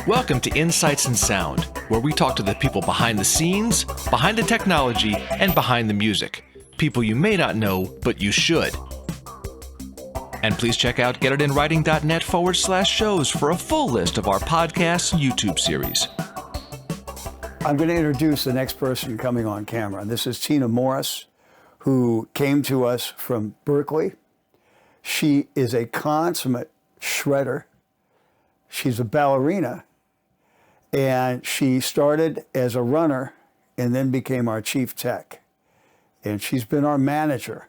Welcome to Insights in Sound, where we talk to the people behind the scenes, behind the technology, and behind the music. People you may not know, but you should. And please check out getitInWriting.net/shows for a full list of our podcasts and YouTube series. I'm going to introduce the next person coming on camera. This is Tina Morris, who came to us from Berkeley. She is a consummate shredder. She's a ballerina, and she started as a runner and then became our chief tech. And she's been our manager.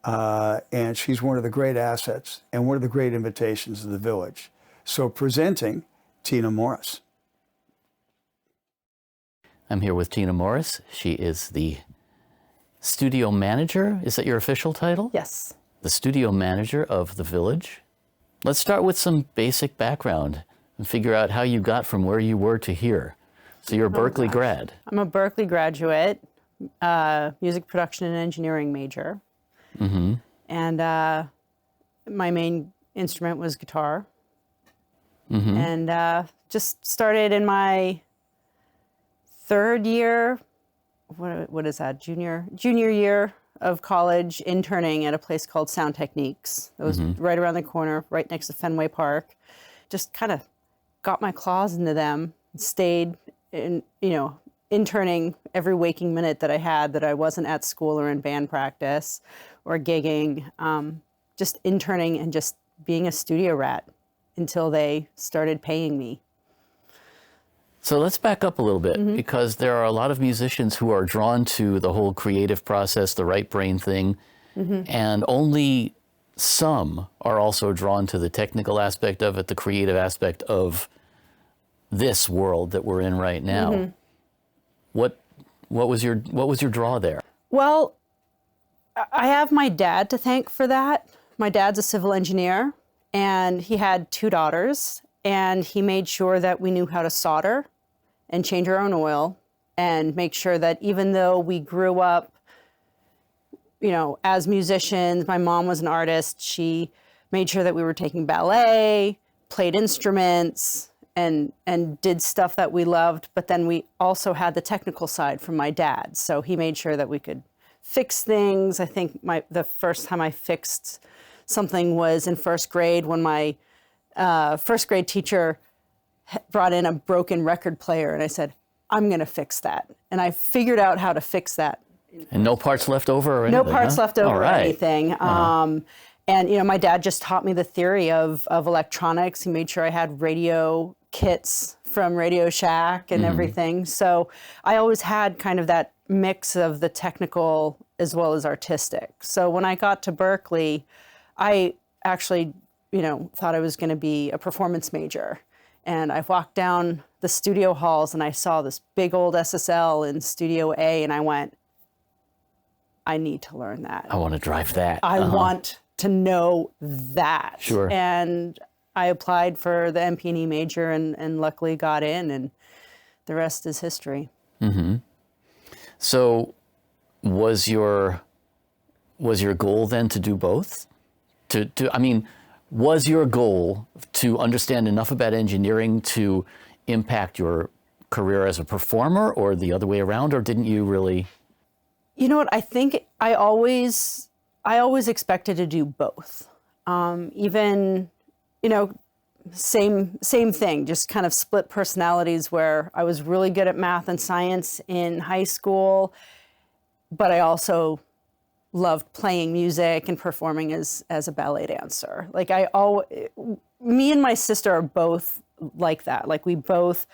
And she's one of the great assets and one of the great invitations of the village. So presenting Tina Morris. I'm here with Tina Morris. She is the studio manager. Is that your official title? Yes. The studio manager of the village. Let's start with some basic background and figure out how you got from where you were to here. So you're a Berkeley grad. I'm a Berkeley graduate, music production and engineering major. Mm-hmm. And my main instrument was guitar. Mm-hmm. And just started in my third year, what is that, junior year of college, interning at a place called Sound Techniques. It was right around the corner, right next to Fenway Park. Just kind of got my claws into them, stayed in, interning every waking minute that I had that I wasn't at school or in band practice or gigging, just interning and just being a studio rat until they started paying me. So let's back up a little bit, because there are a lot of musicians who are drawn to the whole creative process, the right brain thing, and only some are also drawn to the technical aspect of it, the creative aspect of this world that we're in right now. What was your draw there? Well, I have my dad to thank for that. My dad's a civil engineer, and he had 2 daughters, and he made sure that we knew how to solder and change our own oil and make sure that even though we grew up, as musicians, my mom was an artist, she made sure that we were taking ballet, played instruments, and did stuff that we loved, but then we also had the technical side from my dad. So he made sure that we could fix things. I think the first time I fixed something was in first grade when my first grade teacher brought in a broken record player, and I said, I'm going to fix that. And I figured out how to fix that. And no parts left over or anything? No parts left over or anything. Uh-huh. And, my dad just taught me the theory of electronics. He made sure I had radio kits from Radio Shack and everything. So I always had kind of that mix of the technical as well as artistic. So when I got to Berkeley, I actually, thought I was going to be a performance major. And I walked down the studio halls and I saw this big old SSL in Studio A, and I went, I need to learn that. I want to drive that. I want to know that. Sure. And I applied for the MP&E major and luckily got in, and the rest is history. So was your goal then to do both? Was your goal to understand enough about engineering to impact your career as a performer, or the other way around, or didn't you really? You know what? I think I always expected to do both. Even, same thing, just kind of split personalities where I was really good at math and science in high school, but I also loved playing music and performing as a ballet dancer. Like me and my sister are both like that. Like we both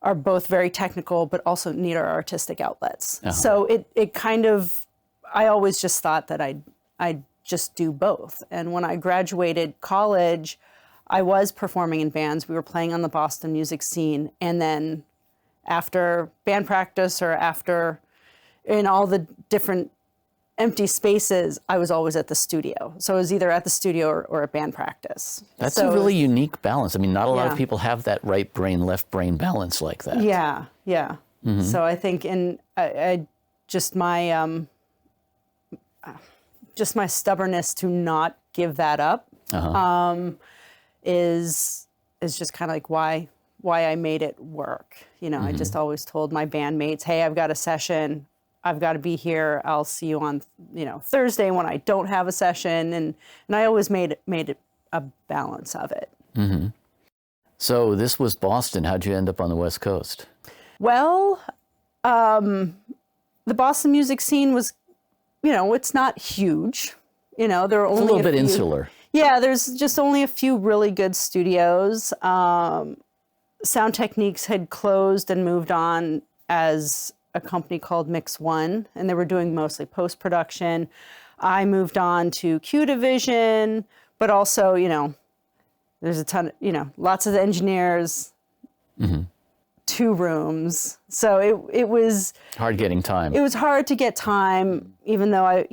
are very technical, but also need our artistic outlets. Uh-huh. So it kind of, I always just thought that I'd just do both. And when I graduated college, I was performing in bands. We were playing on the Boston music scene. And then after band practice or after in all the different empty spaces, I was always at the studio. So I was either at the studio or at band practice. That's a really unique balance. I mean, not a lot of people have that right brain, left brain balance like that. Yeah. So I think I just my stubbornness to not give that up is just kind of like why I made it work. You know, I just always told my bandmates, hey, I've got a session. I've got to be here. I'll see you on, you know, Thursday when I don't have a session. And I always made it a balance of it. So this was Boston. How'd you end up on the West Coast? Well, the Boston music scene was, you know, it's not huge. You know, there are only a little bit few, insular. Yeah, there's just only a few really good studios. Sound Techniques had closed and moved on as a company called Mix One, and they were doing mostly post-production. I moved on to Q Division, but also, you know, there's a ton of, you know, lots of engineers, 2 rooms. So it was hard getting time. It was hard to get time, even though I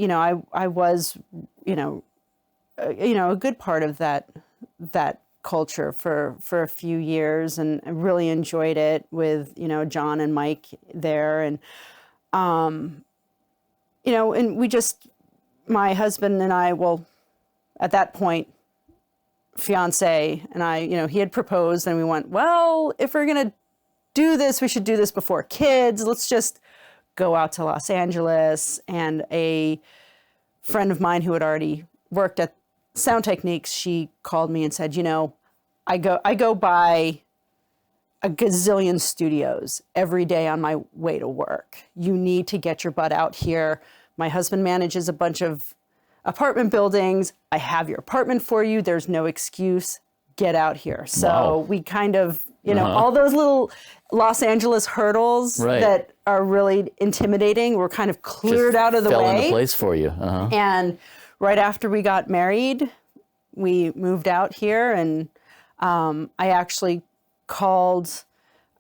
was, a good part of that culture for a few years, and I really enjoyed it with, you know, John and Mike there. And, and we just, my husband and I, well, at that point, fiance and I, you know, he had proposed, and we went, well, if we're going to do this, we should do this before kids. Let's just go out to Los Angeles. And a friend of mine who had already worked at Sound Techniques, she called me and said, you know, I go by a gazillion studios every day on my way to work. You need to get your butt out here. My husband manages a bunch of apartment buildings. I have your apartment for you. There's no excuse. Get out here. So we kind of, you know, all those little Los Angeles hurdles that are really intimidating were kind of cleared out of the way. Fell into place for you. And right after we got married, we moved out here, and I actually called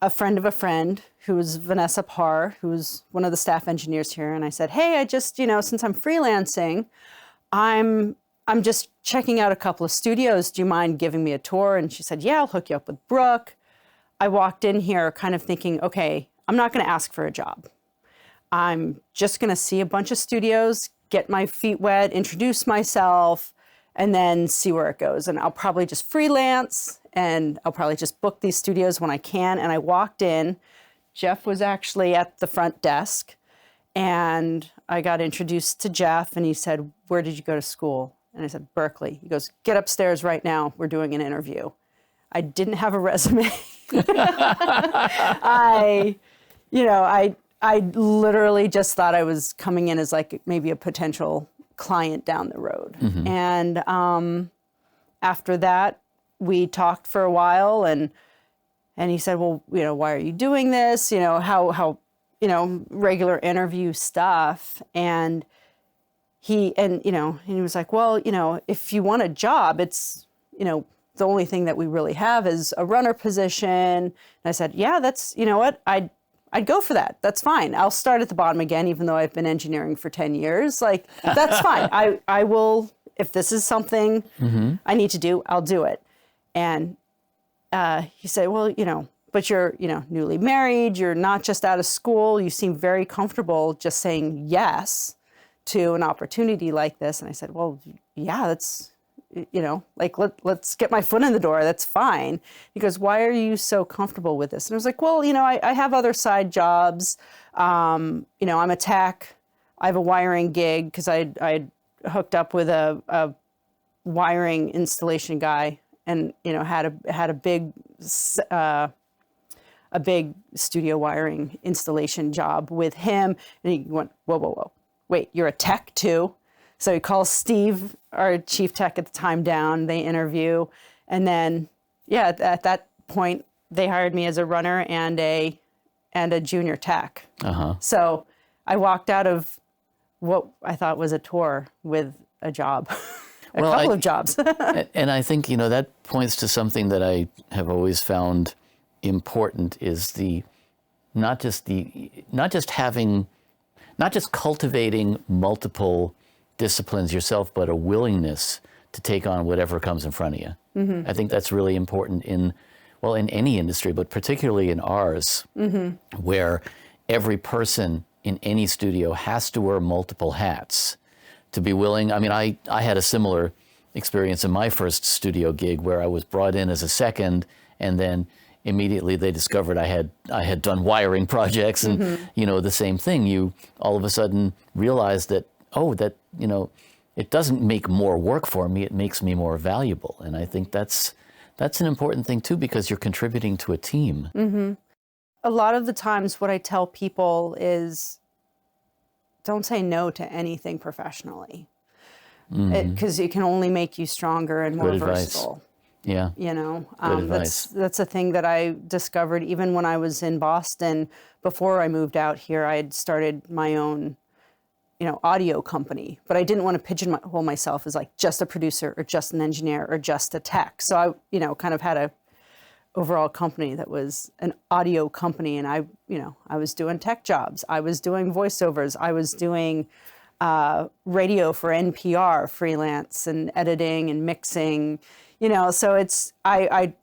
a friend of a friend who was Vanessa Parr, who was one of the staff engineers here. And I said, hey, I just, you know, since I'm freelancing, I'm just checking out a couple of studios. Do you mind giving me a tour? And she said, yeah, I'll hook you up with Brooke. I walked in here kind of thinking, okay, I'm not going to ask for a job. I'm just going to see a bunch of studios, get my feet wet, introduce myself, and then see where it goes. And I'll probably just freelance, and I'll probably just book these studios when I can. And I walked in. Jeff was actually at the front desk, and I got introduced to Jeff, and he said, where did you go to school? And I said, Berkeley. He goes, get upstairs right now. We're doing an interview. I didn't have a resume. I literally just thought I was coming in as like maybe a potential client down the road. And after that, we talked for a while, and he said, well, you know, why are you doing this? You know, how you know, regular interview stuff. And he was like, well, you know, if you want a job, it's, you know, the only thing that we really have is a runner position. And I said, yeah, that's, you know what, I'd go for that. That's fine. I'll start at the bottom again, even though I've been engineering for 10 years. Like, that's fine. I will, if this is something I need to do, I'll do it. And he said, well, you know, but you're, you know, newly married. You're not just out of school. You seem very comfortable just saying yes to an opportunity like this. And I said, well, yeah, that's, you know, like, let's get my foot in the door. That's fine. He goes, why are you so comfortable with this? And I was like, well, you know, I have other side jobs. You know, I'm a tech. I have a wiring gig because I hooked up with a wiring installation guy, and, you know, had a big studio wiring installation job with him. And he went, whoa, wait, you're a tech too? So he calls Steve, our chief tech at the time, down. They interview. And then, yeah, at that point, they hired me as a runner and a junior tech. So I walked out of what I thought was a tour with a job, couple of jobs. And I think, you know, that points to something that I have always found important, is not just cultivating multiple disciplines yourself, but a willingness to take on whatever comes in front of you. I think that's really important in any industry, but particularly in ours, where every person in any studio has to wear multiple hats to be willing. I mean, I had a similar experience in my first studio gig where I was brought in as a second, and then immediately they discovered I had done wiring projects, and you know, the same thing. You all of a sudden realize that, that, you know, it doesn't make more work for me, it makes me more valuable. And I think that's an important thing too, because you're contributing to a team. A lot of the times what I tell people is, don't say no to anything professionally, because it can only make you stronger and more versatile. Yeah. You know, Good advice. that's a thing that I discovered even when I was in Boston. Before I moved out here, I had started my own, you know, audio company, but I didn't want to pigeonhole myself as like just a producer or just an engineer or just a tech. So I, you know, kind of had a overall company that was an audio company, and I was doing tech jobs, I was doing voiceovers, I was doing radio for NPR, freelance and editing and mixing. You know, so I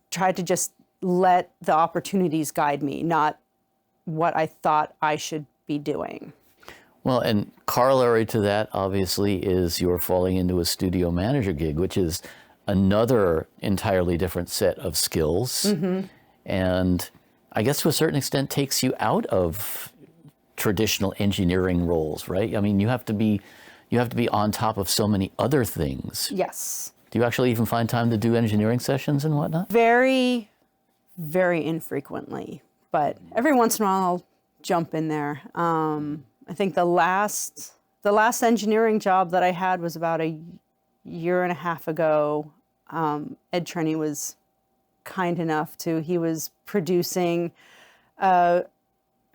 tried to just let the opportunities guide me, not what I thought I should be doing. Well, and corollary to that, obviously, is you're falling into a studio manager gig, which is another entirely different set of skills. And I guess to a certain extent takes you out of traditional engineering roles, right? I mean, you have to be on top of so many other things. Yes. Do you actually even find time to do engineering sessions and whatnot? Very, very infrequently, but every once in a while I'll jump in there. I think the last engineering job that I had was about a year and a half ago. Ed Trenny was kind enough he was producing a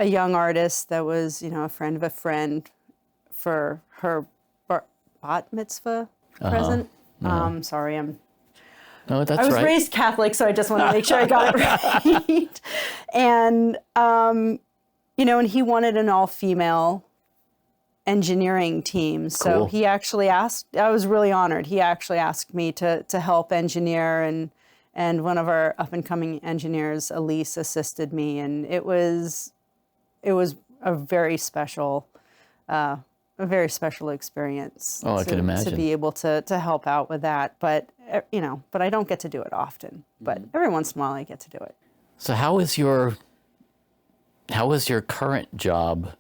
young artist that was, you know, a friend of a friend for her bat mitzvah present. Sorry, No, that's I was right. raised Catholic, so I just want to make sure I got it right. And, you know, and he wanted an all-female engineering team. So Cool. he actually asked, I was really honored. He actually asked me to help engineer, and one of our up-and-coming engineers, Elise, assisted me. And it was a very special experience. Oh, I can imagine. To be able to help out with that. But, you know, but I don't get to do it often. But every once in a while I get to do it. So how is your current job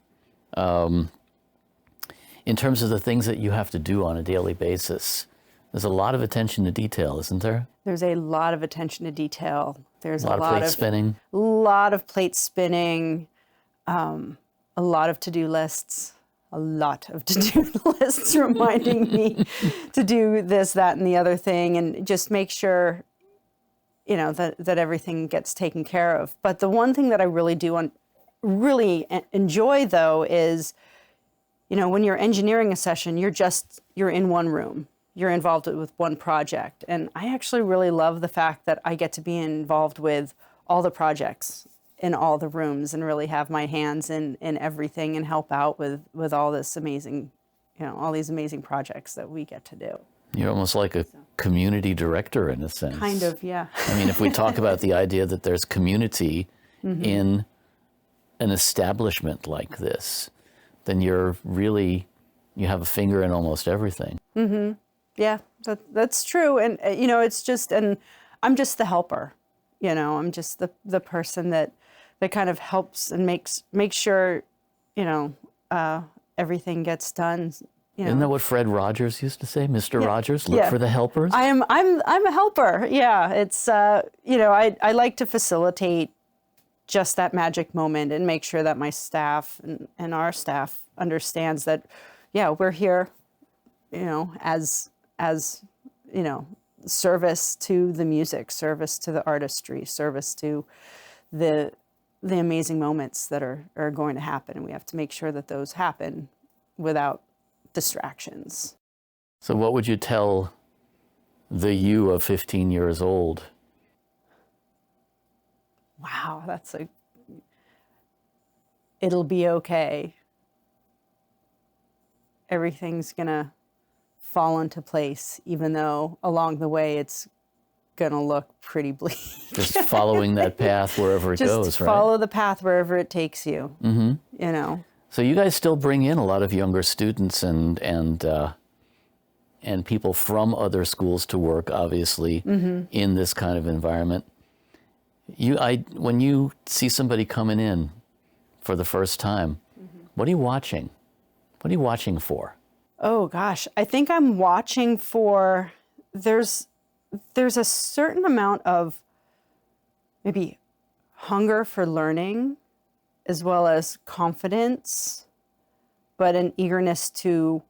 in terms of the things that you have to do on a daily basis? There's a lot of attention to detail, isn't there? There's a lot of attention to detail. There's A lot of plate spinning. A lot of plate spinning, a lot of to-do lists, reminding me to do this, that, and the other thing, and just make sure, you know, that everything gets taken care of. But the one thing that I really really enjoy, though, is, you know, when you're engineering a session, you're in one room. You're involved with one project. And I actually really love the fact that I get to be involved with all the projects in all the rooms and really have my hands in everything and help out with all this amazing, you know, all these amazing projects that we get to do. You're almost like a community director in a sense. Kind of, yeah. I mean, if we talk about the idea that there's community in an establishment like this, then you have a finger in almost everything. Yeah, that's true. And, you know, and I'm just the helper, you know, I'm just the person that kind of helps and makes sure, you know, everything gets done. You know. Isn't that what Fred Rogers used to say? Mr. Rogers, look for the helpers? I'm a helper. Yeah. It's, you know, I like to facilitate just that magic moment and make sure that my staff and our staff understands that, yeah, we're here, you know, as, you know, service to the music, service to the artistry, service to the amazing moments that are going to happen. And we have to make sure that those happen without distractions. So what would you tell the you of 15 years old? Wow, it'll be okay. Everything's gonna fall into place, even though along the way it's gonna look pretty bleak. Just following that path wherever it goes, Just right? follow the path wherever it takes you. You know. So you guys still bring in a lot of younger students and people from other schools to work, obviously, in this kind of environment. When you see somebody coming in for the first time, what are you watching? What are you watching for? Oh gosh, I think I'm watching for, there's a certain amount of maybe hunger for learning as well as confidence, but an eagerness to,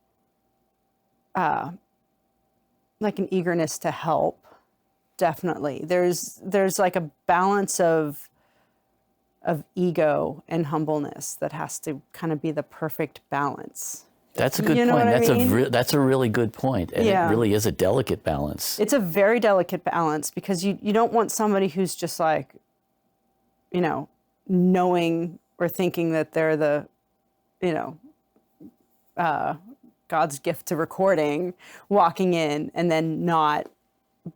like an eagerness to help. Definitely. There's like a balance of ego and humbleness that has to kind of be the perfect balance. That's a good You know point. what I mean? That's a really good point. And Yeah. it really is a delicate balance. It's a very delicate balance because you don't want somebody who's just like, you know, knowing or thinking that they're the, you know, God's gift to recording, walking in and then not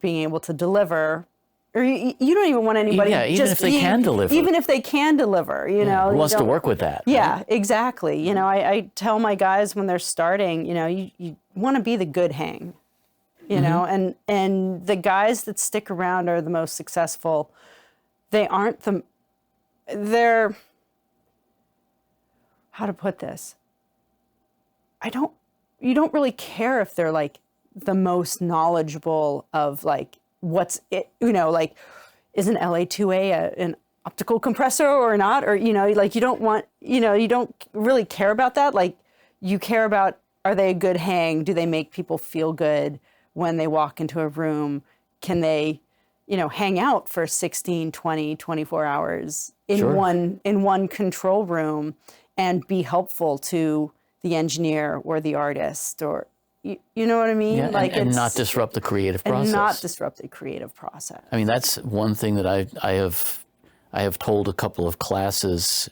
being able to deliver. Or you don't even want anybody Yeah, even just if they can deliver. Even if they can deliver, you know. Who you wants to don't- work with that? Yeah, right? exactly. You know, I tell my guys when they're starting, you know, you want to be the good hang, you know, and the guys that stick around are the most successful. They're, how to put this? You don't really care if they're like the most knowledgeable of like what's it, you know, like is an LA2A an optical compressor or not? Or, you know, like you don't want, you know, you don't really care about that. Like you care about, are they a good hang? Do they make people feel good when they walk into a room? Can they, you know, hang out for 16, 20, 24 hours in Sure. one control room and be helpful to the engineer or the artist, or you know what I mean? Yeah, Like and it's, not disrupt the creative process. and not disrupt the creative process. I mean, that's one thing that I have told a couple of classes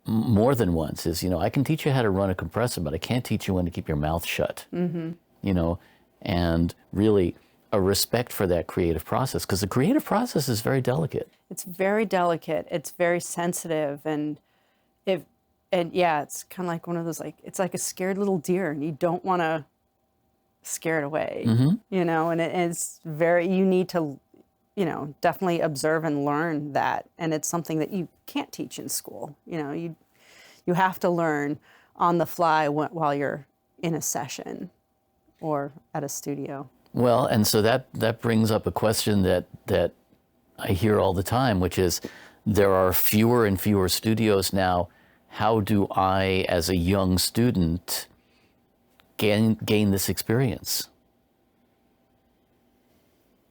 more than once is, you know, I can teach you how to run a compressor, but I can't teach you when to keep your mouth shut. You know, and really a respect for that creative process, because the creative process is very delicate. It's very delicate. It's very sensitive, and yeah, it's kind of like one of those, like, it's like a scared little deer, and you don't want to scare it away, you know, and it's very, you need to, you know, definitely observe and learn that. And it's something that you can't teach in school. You know, you have to learn on the fly while you're in a session or at a studio. Well, and so that brings up a question that I hear all the time, which is there are fewer and fewer studios now. How do I, as a young student, gain this experience?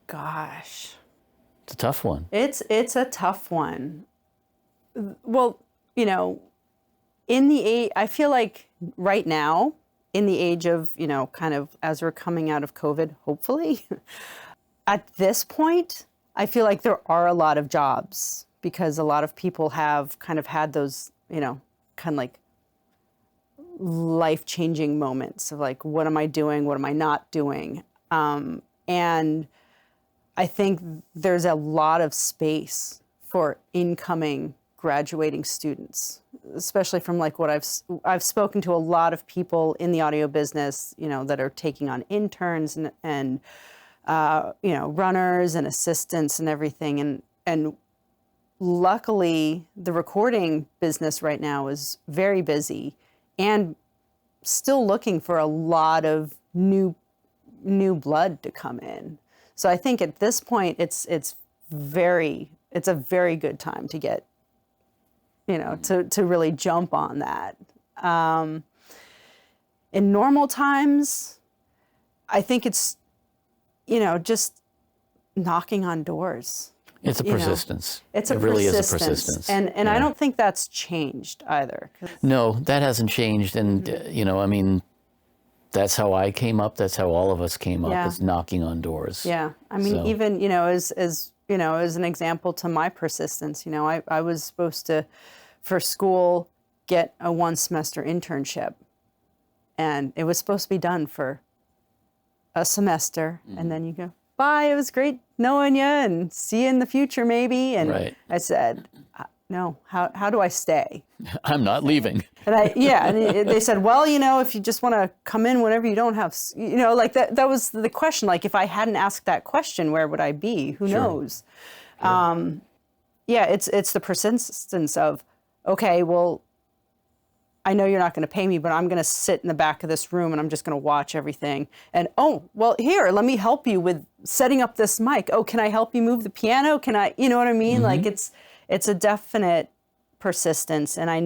Gosh. It's a tough one. It's a tough one. Well, you know, I feel like right now, in the age of, you know, kind of as we're coming out of COVID, hopefully, at this point, I feel like there are a lot of jobs because a lot of people have kind of had those, you know, kind of like life-changing moments of like, what am I doing? What am I not doing? And I think there's a lot of space for incoming graduating students, especially from like what I've spoken to a lot of people in the audio business, you know, that are taking on interns and you know, runners and assistants and everything. And luckily the recording business right now is very busy and still looking for a lot of new blood to come in. So I think at this point it's a very good time to get, you know, to really jump on that. In normal times, I think it's, you know, just knocking on doors. It's a persistence. It's a it really is a persistence. And Yeah. I don't think that's changed either. No, that hasn't changed. And, you know, I mean, that's how I came up. That's how all of us came up, Yeah. is knocking on doors. Yeah. I mean, So- even, you know, as you know, as an example to my persistence, you know, I was supposed to, for school, get a 1-semester internship. And it was supposed to be done for a semester. And then you go, bye, it was great knowing you and see you in the future maybe. And Right. I said, no, how do I stay? I'm not leaving. And and they said, well, you know, if you just want to come in whenever you don't have, you know, like that was the question. Like if I hadn't asked that question, where would I be? Who knows? Yeah, it's the persistence of, okay, well, I know you're not going to pay me, but I'm going to sit in the back of this room and I'm just going to watch everything. And, oh, well, here, let me help you with setting up this mic. Oh, can I help you move the piano? Can I, you know what I mean? Like it's a definite persistence. And I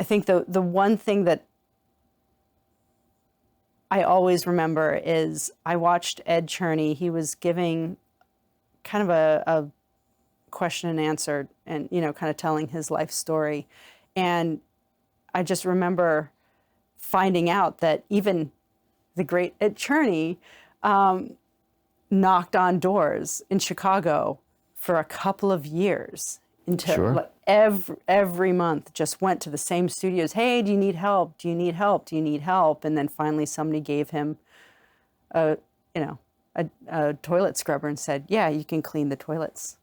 think the one thing that I always remember is I watched Ed Cherney. He was giving kind of a question and answer and, kind of telling his life story. And I just remember finding out that even the great Ed Cherney knocked on doors in Chicago for a couple of years until every month just went to the same studios. Hey, do you need help? Do you need help? Do you need help? And then finally somebody gave him a toilet scrubber and said, yeah, you can clean the toilets.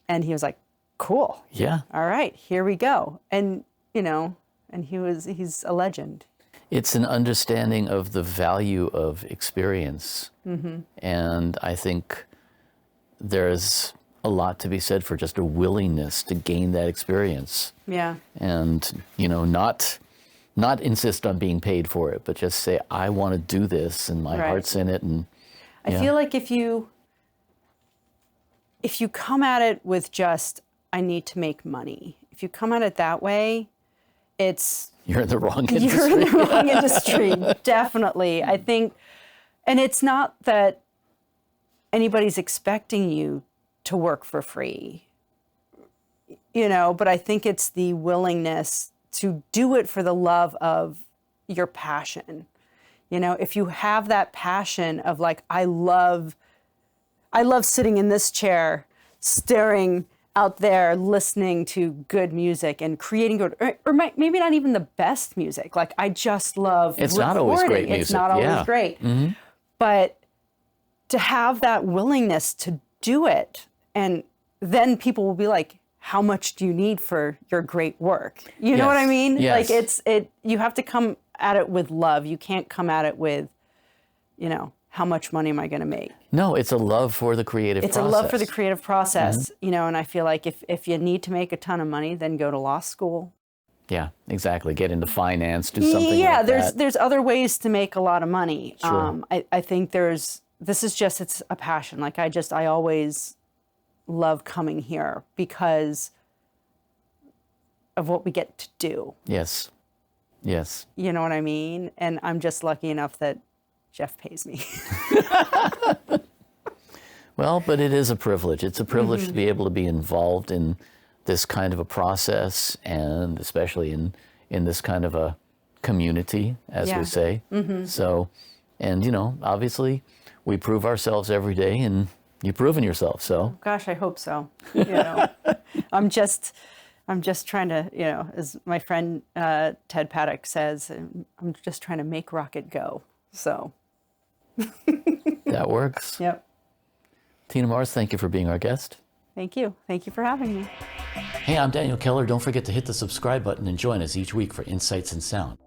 And he was like, cool. Yeah. All right, here we go. And, and he's a legend. It's an understanding of the value of experience. And I think there's a lot to be said for just a willingness to gain that experience. Yeah. And, not insist on being paid for it, but just say, I want to do this and my heart's in it. And I feel like if you come at it with just, I need to make money, if you come at it that way, you're in the wrong industry. You're in the wrong industry, definitely. I think, and it's not that anybody's expecting you to work for free, but I think it's the willingness to do it for the love of your passion. If you have that passion of like, I love sitting in this chair, staring out there, listening to good music and creating good, or maybe not even the best music. Like I just love It's recording. not always great music. It's not always great. But to have that willingness to do it, and then people will be like, how much do you need for your great work? You know what I mean? Yes. Like you have to come at it with love. You can't come at it with, how much money am I going to make? No, it's a love for the creative process. It's a love for the creative process, and I feel like if you need to make a ton of money, then go to law school. Yeah, exactly. Get into finance, do something like that. There's other ways to make a lot of money. Sure. I think it's a passion. Like I always love coming here because of what we get to do. Yes. You know what I mean? And I'm just lucky enough that Jeff pays me. Well, but it is a privilege. It's a privilege to be able to be involved in this kind of a process, and especially in this kind of a community, as we say. So, and obviously we prove ourselves every day, and you've proven yourself. So, gosh, I hope so. I'm just trying to, as my friend Ted Paddock says, I'm just trying to make rocket go. So that works. Yep. Tina Morris, thank you for being our guest. Thank you. Thank you for having me. Hey, I'm Daniel Keller. Don't forget to hit the subscribe button and join us each week for Insights in Sound.